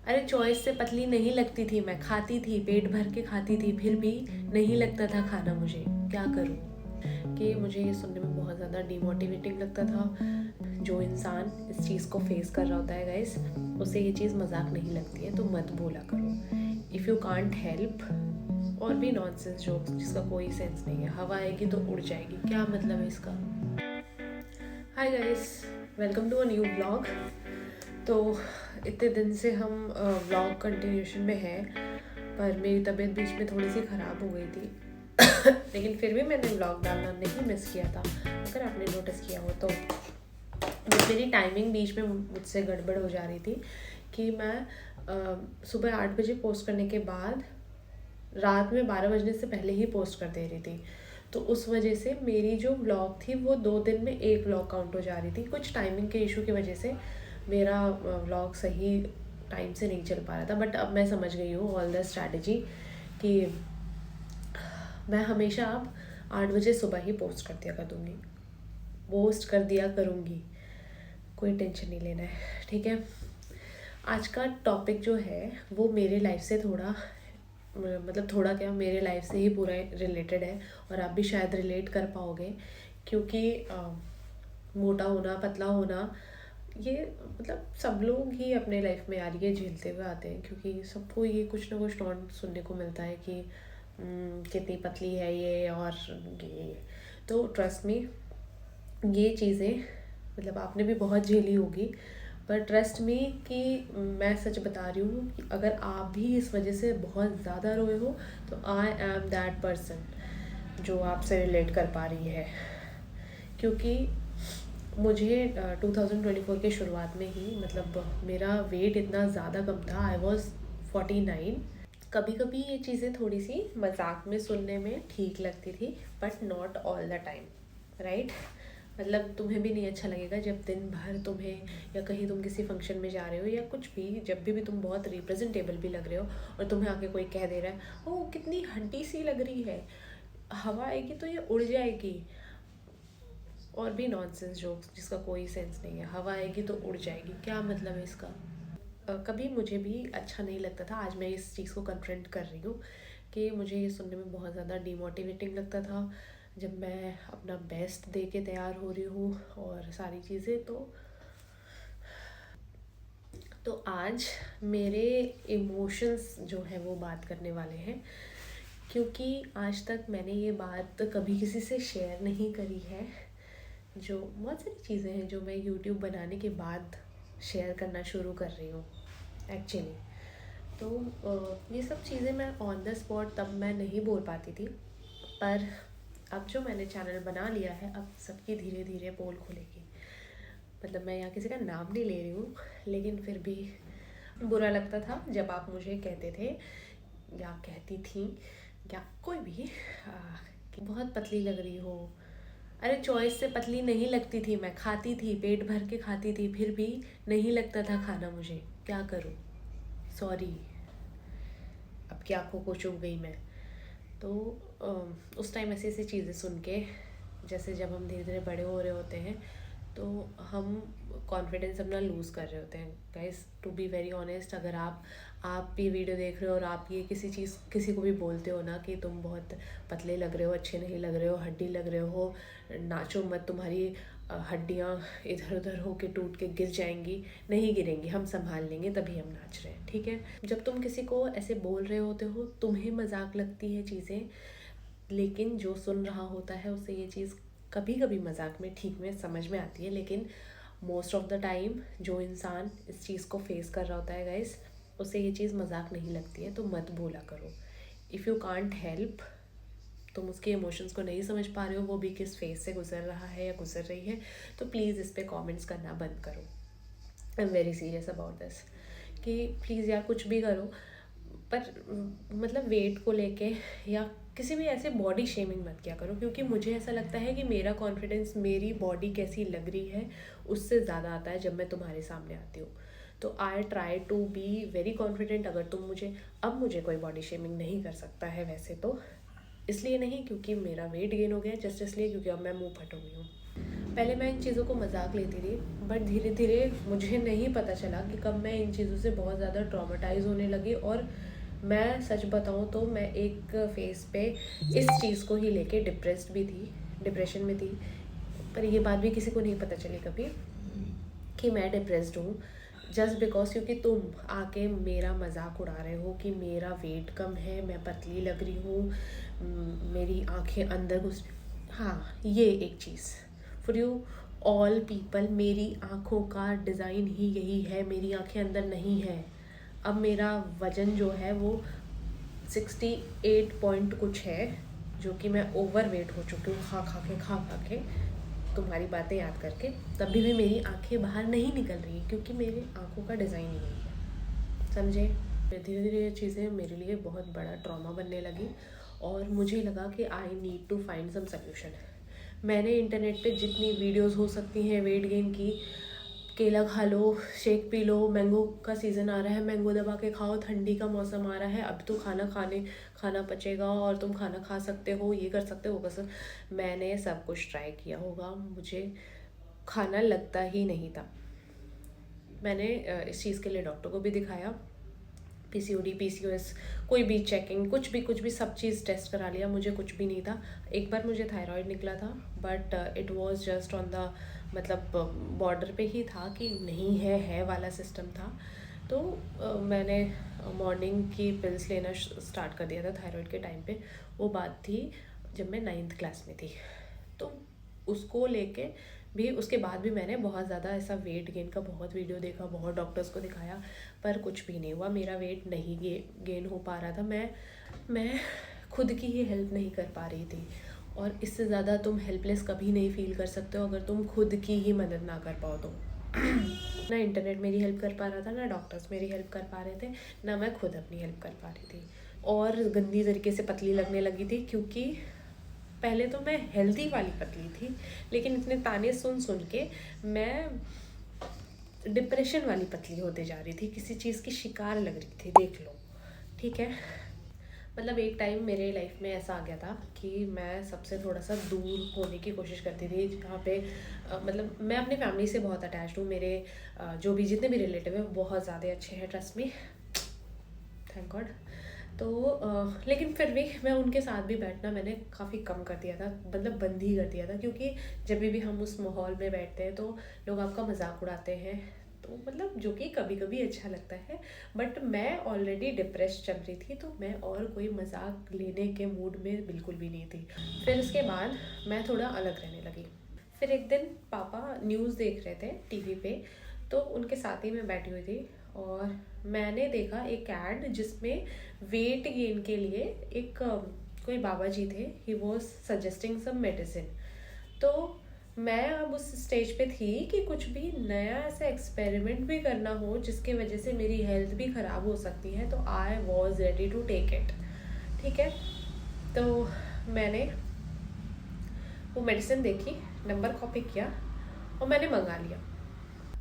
अरे चॉइस से पतली नहीं लगती थी मैं, खाती थी, पेट भर के खाती थी, फिर भी नहीं लगता था खाना मुझे, क्या करूँ। कि मुझे ये सुनने में बहुत ज़्यादा डिमोटिवेटिंग लगता था। जो इंसान इस चीज़ को फेस कर रहा होता है गाइस, उसे ये चीज़ मजाक नहीं लगती है, तो मत बोला करो। इफ़ यू कांट हेल्प, और भी नॉनसेंस जोक्स जिसका कोई सेंस नहीं है। हवा आएगी तो उड़ जाएगी, क्या मतलब है इसका। Hi guys, welcome to a new vlog. तो इतने दिन से हम व्लॉग कंटिन्यूशन में हैं, पर मेरी तबीयत बीच में थोड़ी सी ख़राब हो गई थी लेकिन फिर भी मैंने व्लॉग डालना नहीं मिस किया था। अगर आपने नोटिस किया हो तो मेरी टाइमिंग बीच में मुझसे गड़बड़ हो जा रही थी कि मैं सुबह 8 बजे पोस्ट करने के बाद रात में 12 बजने से पहले ही पोस्ट कर दे रही थी। तो उस वजह से मेरी जो व्लॉग थी वो 2 दिन में एक व्लॉग काउंट हो जा रही थी। कुछ टाइमिंग के इशू की वजह से मेरा व्लॉग सही टाइम से नहीं चल पा रहा था। बट अब मैं समझ गई हूँ ऑल द स्ट्रैटेजी कि मैं हमेशा अब 8 बजे सुबह ही पोस्ट कर दिया करूँगी। कोई टेंशन नहीं लेना है, ठीक है। आज का टॉपिक जो है वो मेरे लाइफ से थोड़ा क्या, मेरे लाइफ से ही पूरा रिलेटेड है, और आप भी शायद रिलेट कर पाओगे। क्योंकि मोटा होना, पतला होना, ये मतलब सब लोग ही अपने लाइफ में यार ये झेलते हुए आते हैं, क्योंकि सबको ये कुछ ना कुछ टॉन्ट सुनने को मिलता है कि कितनी पतली है ये, और ये तो ट्रस्ट मी, ये चीज़ें मतलब आपने भी बहुत झेली होगी। पर ट्रस्ट मी कि मैं सच बता रही हूँ कि अगर आप भी इस वजह से बहुत ज़्यादा रोए हो तो आई एम दैट पर्सन जो आपसे रिलेट कर पा रही है। क्योंकि मुझे 2024 के शुरुआत में ही मतलब मेरा वेट इतना ज़्यादा कम था, आई वॉज 49। कभी कभी ये चीज़ें थोड़ी सी मजाक में सुनने में ठीक लगती थी, but not all the time, right. मतलब तुम्हें भी नहीं अच्छा लगेगा जब दिन भर तुम्हें, या कहीं तुम किसी फंक्शन में जा रहे हो या कुछ भी, जब भी तुम बहुत रिप्रेजेंटेबल भी लग रहे हो और तुम्हें आके कोई कह दे रहा है ओ कितनी हड्डी सी लग रही है, हवा आएगी तो ये उड़ जाएगी, और भी नॉनसेंस जोक्स जिसका कोई सेंस नहीं है। हवा आएगी तो उड़ जाएगी, क्या मतलब है इसका। कभी मुझे भी अच्छा नहीं लगता था। आज मैं इस चीज़ को कन्फ्रंट कर रही हूँ कि मुझे ये सुनने में बहुत ज़्यादा डिमोटिवेटिंग लगता था जब मैं अपना बेस्ट दे के तैयार हो रही हूँ और सारी चीज़ें। तो आज मेरे इमोशंस जो है वो बात करने वाले हैं, क्योंकि आज तक मैंने ये बात कभी किसी से शेयर नहीं करी है। जो बहुत सारी चीज़ें हैं जो मैं यूट्यूब बनाने के बाद शेयर करना शुरू कर रही हूँ एक्चुअली। तो ये सब चीज़ें मैं ऑन द स्पॉट तब मैं नहीं बोल पाती थी, पर अब जो मैंने चैनल बना लिया है, अब सबकी धीरे धीरे पोल खुलेगी। मतलब मैं यहाँ किसी का नाम नहीं ले रही हूँ, लेकिन फिर भी बुरा लगता था जब आप मुझे कहते थे या कहती थी या कोई भी कि बहुत पतली लग रही हो। अरे चॉइस से पतली नहीं लगती थी मैं, खाती थी, पेट भर के खाती थी, फिर भी नहीं लगता था खाना मुझे, क्या करूँ। सॉरी, अब की आँखों को चुभ गई मैं। तो उस टाइम ऐसी ऐसी चीज़ें सुन के, जैसे जब हम धीरे धीरे बड़े हो रहे होते हैं तो हम कॉन्फिडेंस अपना लूज़ कर रहे होते हैं। Guys, to be very honest, अगर आप ये वीडियो देख रहे हो और आप ये किसी को भी बोलते हो ना कि तुम बहुत पतले लग रहे हो, अच्छे नहीं लग रहे हो, हड्डी लग रहे हो, नाचो मत, तुम्हारी हड्डियाँ इधर उधर हो के टूट के गिर जाएंगी, नहीं गिरेंगी, हम संभाल लेंगे, तभी हम नाच रहे हैं, ठीक है। जब तुम किसी को ऐसे बोल रहे होते हो तुम्हें मजाक लगती है चीज़ें, लेकिन जो सुन रहा होता है उसे ये चीज़ कभी कभी मजाक में ठीक में समझ में आती है, लेकिन मोस्ट ऑफ द टाइम जो इंसान इस चीज़ को फेस कर रहा होता है गाइस, उसे ये चीज़ मजाक नहीं लगती है, तो मत बोला करो। इफ़ यू कांट हेल्प, तुम उसके इमोशंस को नहीं समझ पा रहे हो, वो भी किस फेस से गुजर रहा है या गुजर रही है, तो प्लीज़ इस पर कॉमेंट्स करना बंद करो। I am very serious about this कि प्लीज़ यार कुछ भी करो, पर मतलब वेट को लेके या किसी भी ऐसे बॉडी शेमिंग मत किया करो। क्योंकि मुझे ऐसा लगता है कि मेरा कॉन्फिडेंस मेरी बॉडी कैसी लग रही है उससे ज़्यादा आता है जब मैं तुम्हारे सामने आती हूँ। तो I try to be very confident. अगर तुम मुझे कोई बॉडी शेमिंग नहीं कर सकता है वैसे तो, इसलिए नहीं क्योंकि मेरा वेट गेन हो गया, जस्ट इसलिए क्योंकि अब मैं मुँह फट हो गई हूँ। पहले मैं इन चीज़ों को मजाक लेती थी, बट धीरे धीरे मुझे नहीं पता चला कि कब मैं इन चीज़ों से बहुत ज़्यादा ट्रॉमेटाइज होने लगी। और मैं सच बताऊँ तो मैं एक फेस पे इस चीज़ को ही लेके डिप्रेस्ड भी थी, डिप्रेशन में थी। पर ये बात भी किसी को नहीं पता चली कभी कि मैं डिप्रेस्ड हूँ, जस्ट बिकॉज क्योंकि तुम आके मेरा मजाक उड़ा रहे हो कि मेरा वेट कम है, मैं पतली लग रही हूँ, मेरी आंखें अंदर घुस। हाँ, ये एक चीज़ फॉर यू ऑल पीपल, मेरी आँखों का डिज़ाइन ही यही है, मेरी आंखें अंदर नहीं है। अब मेरा वज़न जो है वो 68 पॉइंट कुछ है, जो कि मैं ओवर वेट हो चुकी हूँ खा के तुम्हारी बातें याद करके। तभी भी मेरी आंखें बाहर नहीं निकल रही क्योंकि मेरी आंखों का डिज़ाइन ही नहीं है, समझे। फिर धीरे धीरे ये चीज़ें मेरे लिए बहुत बड़ा ट्रॉमा बनने लगी और मुझे लगा कि I need to find some solution. मैंने इंटरनेट पे जितनी वीडियोस हो सकती हैं वेट गेन की, केला खा लो, शेक पी लो, मैंगो का सीज़न आ रहा है, मैंगो दबा के खाओ, ठंडी का मौसम आ रहा है, अब तो खाना पचेगा और तुम खाना खा सकते हो, ये कर सकते हो, कर मैंने सब कुछ ट्राई किया होगा, मुझे खाना लगता ही नहीं था। मैंने इस चीज़ के लिए डॉक्टर को भी दिखाया, पीसीओडी, पीसीओएस, कोई भी चेकिंग, कुछ भी सब चीज़ टेस्ट करा लिया, मुझे कुछ भी नहीं था। एक बार मुझे थायराइड निकला था, but it was just on the मतलब बॉर्डर पे ही था कि नहीं है वाला सिस्टम था। तो मैंने मॉर्निंग की पिल्स लेना स्टार्ट कर दिया था थायराइड के टाइम पे। वो बात थी जब मैं 9th क्लास में थी। तो उसको लेके भी, उसके बाद भी मैंने बहुत ज़्यादा ऐसा वेट गेन का बहुत वीडियो देखा, बहुत डॉक्टर्स को दिखाया, पर कुछ भी नहीं हुआ, मेरा वेट नहीं गेन हो पा रहा था। मैं खुद की ही हेल्प नहीं कर पा रही थी, और इससे ज़्यादा तुम हेल्पलेस कभी नहीं फील कर सकते हो अगर तुम खुद की ही मदद ना कर पाओ तो। ना इंटरनेट मेरी हेल्प कर पा रहा था, ना डॉक्टर्स मेरी हेल्प कर पा रहे थे, ना मैं खुद अपनी हेल्प कर पा रही थी। और गंदी तरीके से पतली लगने लगी थी, क्योंकि पहले तो मैं हेल्दी वाली पतली थी, लेकिन इतने ताने सुन सुन के मैं डिप्रेशन वाली पतली होते जा रही थी, किसी चीज़ की शिकार लग रही थी, देख लो, ठीक है। मतलब एक टाइम मेरे लाइफ में ऐसा आ गया था कि मैं सबसे थोड़ा सा दूर होने की कोशिश करती थी, जहाँ पे मतलब मैं अपनी फैमिली से बहुत अटैच्ड हूँ, मेरे जो भी जितने भी रिलेटिव हैं वो बहुत ज़्यादा अच्छे हैं, ट्रस्ट मी, थैंक गॉड। तो लेकिन फिर भी मैं उनके साथ भी बैठना मैंने काफ़ी कम कर दिया था, मतलब बंद ही कर दिया था, क्योंकि जब भी हम उस माहौल में बैठते हैं तो लोग आपका मजाक उड़ाते हैं, तो मतलब जो कि कभी कभी अच्छा लगता है, बट मैं ऑलरेडी डिप्रेस चल रही थी, तो मैं और कोई मजाक लेने के मूड में बिल्कुल भी नहीं थी। फिर उसके बाद मैं थोड़ा अलग रहने लगी। फिर एक दिन पापा न्यूज़ देख रहे थे टीवी पे, तो उनके साथ ही मैं बैठी हुई थी, और मैंने देखा एक ऐड जिसमें वेट गेन के लिए एक कोई बाबा जी थे, he was suggesting some medicine. तो मैं अब उस स्टेज पे थी कि कुछ भी नया ऐसा एक्सपेरिमेंट भी करना हो जिसके वजह से मेरी हेल्थ भी ख़राब हो सकती है, तो I was ready to take it, ठीक है। तो मैंने वो मेडिसिन देखी, नंबर कॉपी किया और मैंने मंगा लिया।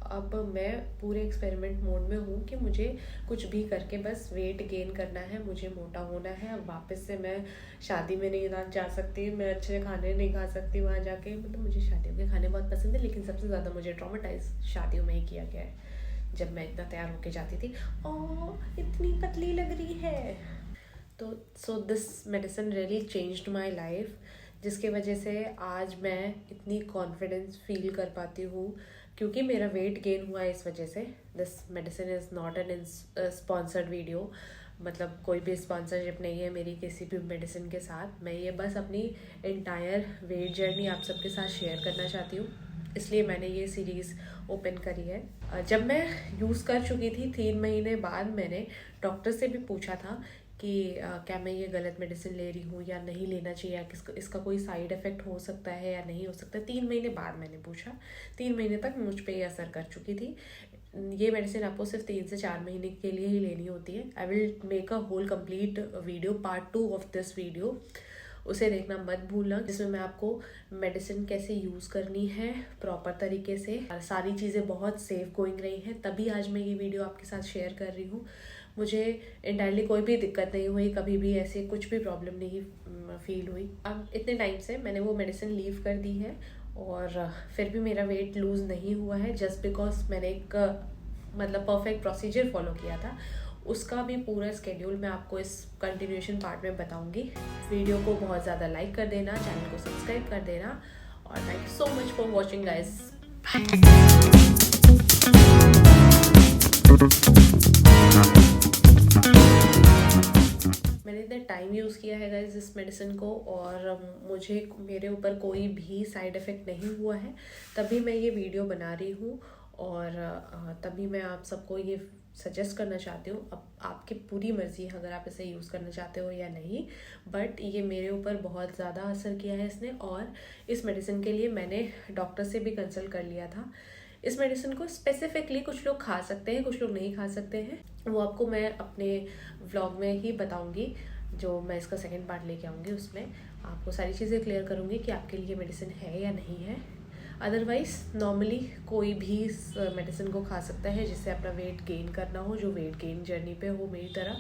अब मैं पूरे एक्सपेरिमेंट मोड में हूँ कि मुझे कुछ भी करके बस वेट गेन करना है, मुझे मोटा होना है। अब वापस से मैं शादी में नहीं जा सकती, मैं अच्छे खाने नहीं खा सकती वहाँ जाके, मतलब मुझे शादियों के खाने बहुत पसंद है, लेकिन सबसे ज़्यादा मुझे ट्रॉमेटाइज शादियों में ही किया गया है, जब मैं इतना तैयार होके जाती थी, ओह इतनी पतली लग रही है। तो so this medicine really changed my life, जिसके वजह से आज मैं इतनी कॉन्फिडेंस फील कर पाती हूँ, क्योंकि मेरा वेट गेन हुआ है इस वजह से। This medicine is not an sponsored video, मतलब कोई भी स्पॉन्सरशिप नहीं है मेरी किसी भी मेडिसिन के साथ। मैं ये बस अपनी एंटायर वेट जर्नी आप सबके साथ शेयर करना चाहती हूँ, इसलिए मैंने ये सीरीज़ ओपन करी है। जब मैं यूज़ कर चुकी थी 3 महीने बाद, मैंने डॉक्टर से भी पूछा था कि क्या मैं ये गलत मेडिसिन ले रही हूँ या नहीं लेना चाहिए, या इसका कोई साइड इफ़ेक्ट हो सकता है या नहीं हो सकता। 3 महीने बाद मैंने पूछा, 3 महीने तक मुझ पर ये असर कर चुकी थी। ये मेडिसिन आपको सिर्फ 3 से 4 महीने के लिए ही लेनी होती है। I will make a whole complete video, part 2 of this video, उसे देखना मत भूलना, जिसमें मैं आपको मेडिसिन कैसे यूज़ करनी है प्रॉपर तरीके से, सारी चीज़ें बहुत सेफ गोइंग रही हैं, तभी आज मैं ये वीडियो आपके साथ शेयर कर रही हूँ। मुझे इंटायरली कोई भी दिक्कत नहीं हुई, कभी भी ऐसे कुछ भी प्रॉब्लम नहीं फील हुई। अब इतने टाइम से मैंने वो मेडिसिन लीव कर दी है, और फिर भी मेरा वेट लूज़ नहीं हुआ है, जस्ट बिकॉज मैंने एक मतलब परफेक्ट प्रोसीजर फॉलो किया था। उसका भी पूरा स्केड्यूल मैं आपको इस कंटिन्यूएशन पार्ट में बताऊंगी। वीडियो को बहुत ज़्यादा लाइक कर देना, चैनल को सब्सक्राइब कर देना, और thank you so much for watching guys. मैंने इतना टाइम यूज़ किया है गाइस इस मेडिसिन को, और मुझे मेरे ऊपर कोई भी साइड इफ़ेक्ट नहीं हुआ है, तभी मैं ये वीडियो बना रही हूँ। और तभी मैं आप सबको ये सजेस्ट करना चाहती हूँ। अब आपकी पूरी मर्ज़ी है अगर आप इसे यूज़ करना चाहते हो या नहीं, बट ये मेरे ऊपर बहुत ज़्यादा असर किया है इसने। और इस मेडिसिन के लिए मैंने डॉक्टर से भी कंसल्ट कर लिया था। इस मेडिसिन को स्पेसिफिकली कुछ लोग खा सकते हैं, कुछ लोग नहीं खा सकते हैं, वो आपको मैं अपने व्लॉग में ही बताऊंगी। जो मैं इसका सेकंड पार्ट लेके आऊँगी उसमें आपको सारी चीज़ें क्लियर करूँगी कि आपके लिए मेडिसिन है या नहीं है। अदरवाइज़ नॉर्मली कोई भी इस मेडिसिन को खा सकता है जिससे अपना वेट गेन करना हो, जो वेट गेन जर्नी पे हो मेरी तरह।